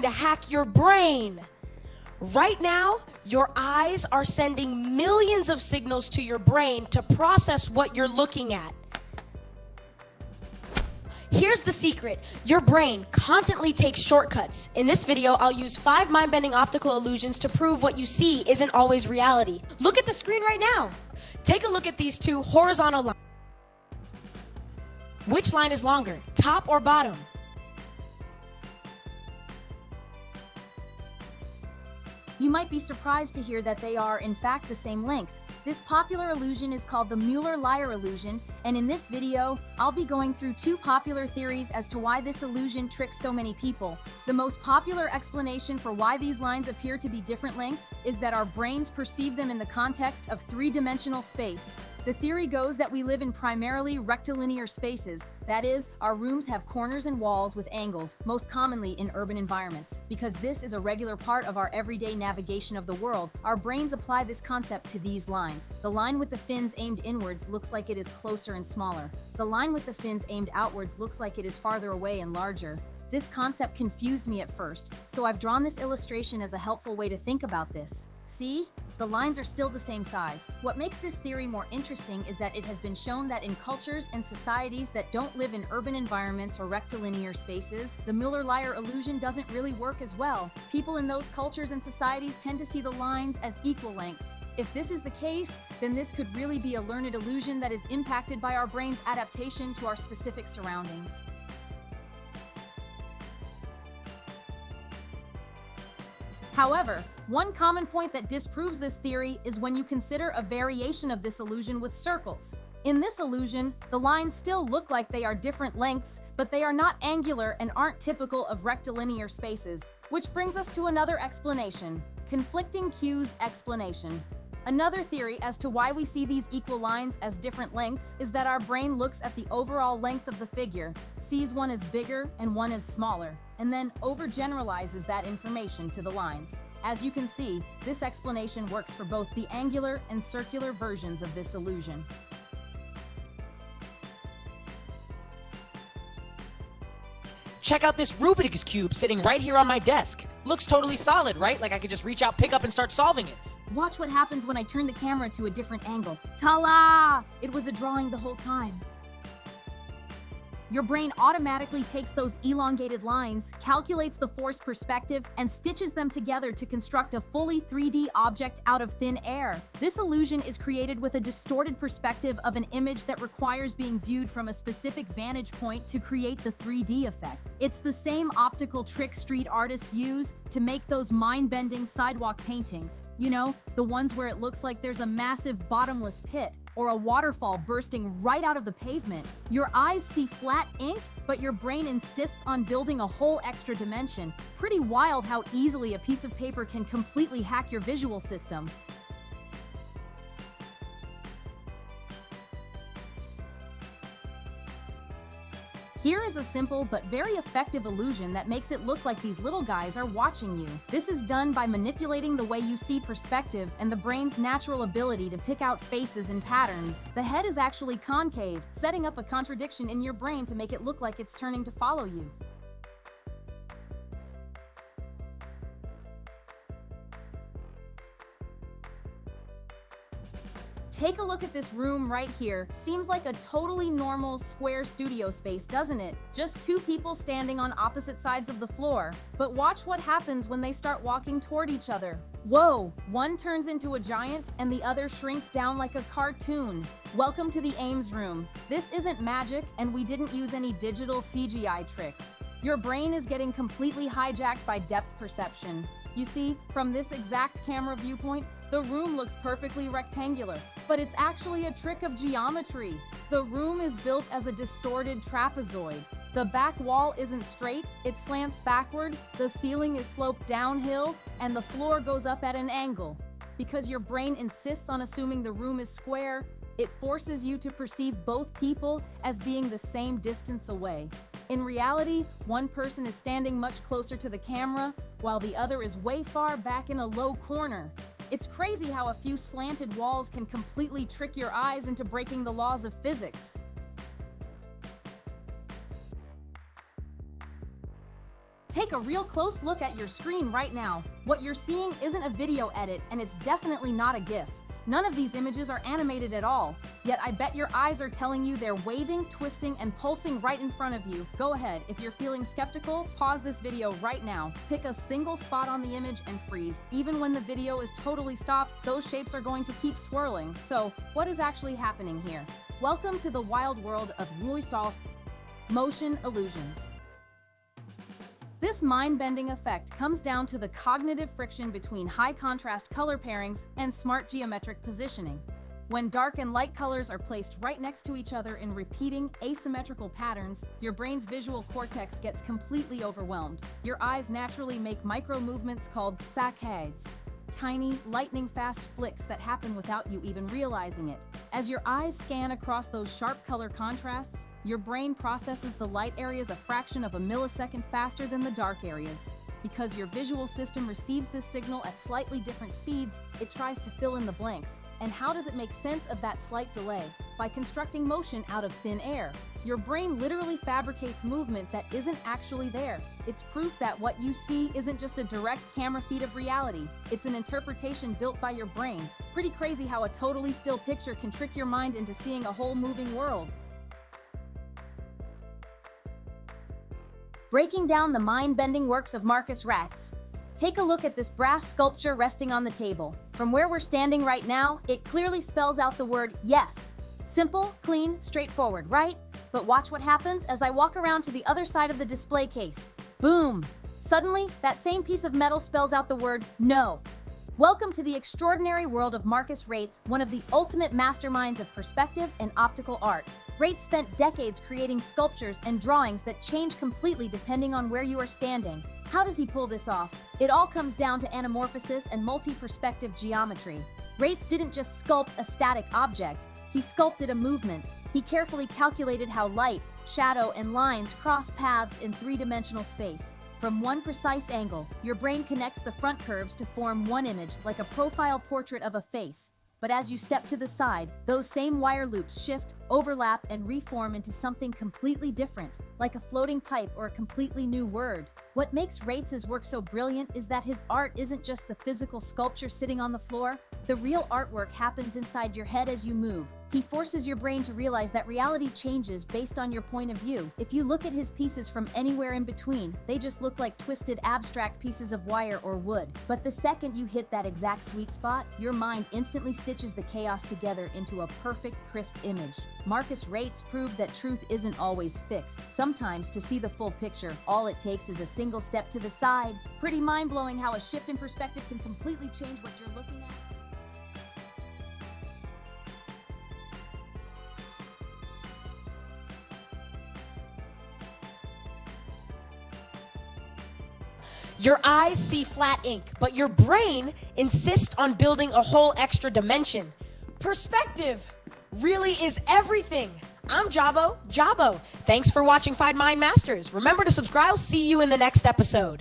trying to hack your brain. Right now, your eyes are sending millions of signals to your brain to process what you're looking at. Here's the secret. Your brain constantly takes shortcuts. In this video, I'll use 5 mind-bending optical illusions to prove what you see isn't always reality. Look at the screen right now. Take a look at these 2 horizontal lines. Which line is longer, top or bottom? You might be surprised to hear that they are, in fact, the same length. This popular illusion is called the Mueller-Lyer illusion, and in this video, I'll be going through 2 popular theories as to why this illusion tricks so many people. The most popular explanation for why these lines appear to be different lengths is that our brains perceive them in the context of 3-dimensional space. The theory goes that we live in primarily rectilinear spaces. That is, our rooms have corners and walls with angles, most commonly in urban environments. Because this is a regular part of our everyday navigation of the world, our brains apply this concept to these lines. The line with the fins aimed inwards looks like it is closer and smaller. The line with the fins aimed outwards looks like it is farther away and larger. This concept confused me at first, so I've drawn this illustration as a helpful way to think about this. See? The lines are still the same size. What makes this theory more interesting is that it has been shown that in cultures and societies that don't live in urban environments or rectilinear spaces, the Mueller-Lyer illusion doesn't really work as well. People in those cultures and societies tend to see the lines as equal lengths. If this is the case, then this could really be a learned illusion that is impacted by our brain's adaptation to our specific surroundings. However, one common point that disproves this theory is when you consider a variation of this illusion with circles. In this illusion, the lines still look like they are different lengths, but they are not angular and aren't typical of rectilinear spaces. Which brings us to another explanation: conflicting cues explanation. Another theory as to why we see these equal lines as different lengths is that our brain looks at the overall length of the figure, sees one as bigger and one as smaller, and then overgeneralizes that information to the lines. As you can see, this explanation works for both the angular and circular versions of this illusion. Check out this Rubik's Cube sitting right here on my desk. Looks totally solid, right? Like I could just reach out, pick up, and start solving it. Watch what happens when I turn the camera to a different angle. Ta-la! It was a drawing the whole time. Your brain automatically takes those elongated lines, calculates the forced perspective, and stitches them together to construct a fully 3D object out of thin air. This illusion is created with a distorted perspective of an image that requires being viewed from a specific vantage point to create the 3D effect. It's the same optical trick street artists use to make those mind-bending sidewalk paintings. You know, the ones where it looks like there's a massive bottomless pit or a waterfall bursting right out of the pavement. Your eyes see flat ink, but your brain insists on building a whole extra dimension. Pretty wild how easily a piece of paper can completely hack your visual system. Here is a simple but very effective illusion that makes it look like these little guys are watching you. This is done by manipulating the way you see perspective and the brain's natural ability to pick out faces and patterns. The head is actually concave, setting up a contradiction in your brain to make it look like it's turning to follow you. Take a look at this room right here. Seems like a totally normal square studio space, doesn't it? Just 2 people standing on opposite sides of the floor. But watch what happens when they start walking toward each other. Whoa! One turns into a giant and the other shrinks down like a cartoon. Welcome to the Ames Room. This isn't magic, and we didn't use any digital CGI tricks. Your brain is getting completely hijacked by depth perception. You see, from this exact camera viewpoint, the room looks perfectly rectangular, but it's actually a trick of geometry. The room is built as a distorted trapezoid. The back wall isn't straight, it slants backward, the ceiling is sloped downhill, and the floor goes up at an angle. Because your brain insists on assuming the room is square, it forces you to perceive both people as being the same distance away. In reality, one person is standing much closer to the camera, while the other is way far back in a low corner. It's crazy how a few slanted walls can completely trick your eyes into breaking the laws of physics. Take a real close look at your screen right now. What you're seeing isn't a video edit, and it's definitely not a GIF. None of these images are animated at all, yet I bet your eyes are telling you they're waving, twisting, and pulsing right in front of you. Go ahead, if you're feeling skeptical, pause this video right now. Pick a single spot on the image and freeze. Even when the video is totally stopped, those shapes are going to keep swirling. So, what is actually happening here? Welcome to the wild world of motion illusions. This mind-bending effect comes down to the cognitive friction between high-contrast color pairings and smart geometric positioning. When dark and light colors are placed right next to each other in repeating, asymmetrical patterns, your brain's visual cortex gets completely overwhelmed. Your eyes naturally make micro-movements called saccades, tiny, lightning-fast flicks that happen without you even realizing it. As your eyes scan across those sharp color contrasts, your brain processes the light areas a fraction of a millisecond faster than the dark areas. Because your visual system receives this signal at slightly different speeds, it tries to fill in the blanks. And how does it make sense of that slight delay? By constructing motion out of thin air. Your brain literally fabricates movement that isn't actually there. It's proof that what you see isn't just a direct camera feed of reality. It's an interpretation built by your brain. Pretty crazy how a totally still picture can trick your mind into seeing a whole moving world. Breaking down the mind-bending works of Markus Raetz. Take a look at this brass sculpture resting on the table. From where we're standing right now, it clearly spells out the word yes. Simple, clean, straightforward, right? But watch what happens as I walk around to the other side of the display case. Boom! Suddenly, that same piece of metal spells out the word no. Welcome to the extraordinary world of Markus Raetz, one of the ultimate masterminds of perspective and optical art. Raetz spent decades creating sculptures and drawings that change completely depending on where you are standing. How does he pull this off? It all comes down to anamorphosis and multi-perspective geometry. Raetz didn't just sculpt a static object, he sculpted a movement. He carefully calculated how light, shadow, and lines cross paths in three-dimensional space. From one precise angle, your brain connects the front curves to form one image, like a profile portrait of a face. But as you step to the side, those same wire loops shift, overlap, and reform into something completely different, like a floating pipe or a completely new word. What makes Raetz's work so brilliant is that his art isn't just the physical sculpture sitting on the floor. The real artwork happens inside your head as you move. He forces your brain to realize that reality changes based on your point of view. If you look at his pieces from anywhere in between, they just look like twisted, abstract pieces of wire or wood. But the second you hit that exact sweet spot, your mind instantly stitches the chaos together into a perfect, crisp image. Markus Raetz proved that truth isn't always fixed. Sometimes, to see the full picture, all it takes is a single step to the side. Pretty mind-blowing how a shift in perspective can completely change what you're looking at. Your eyes see flat ink, but your brain insists on building a whole extra dimension. Perspective really is everything. I'm Jabo. Thanks for watching Find Mind Masters. Remember to subscribe. See you in the next episode.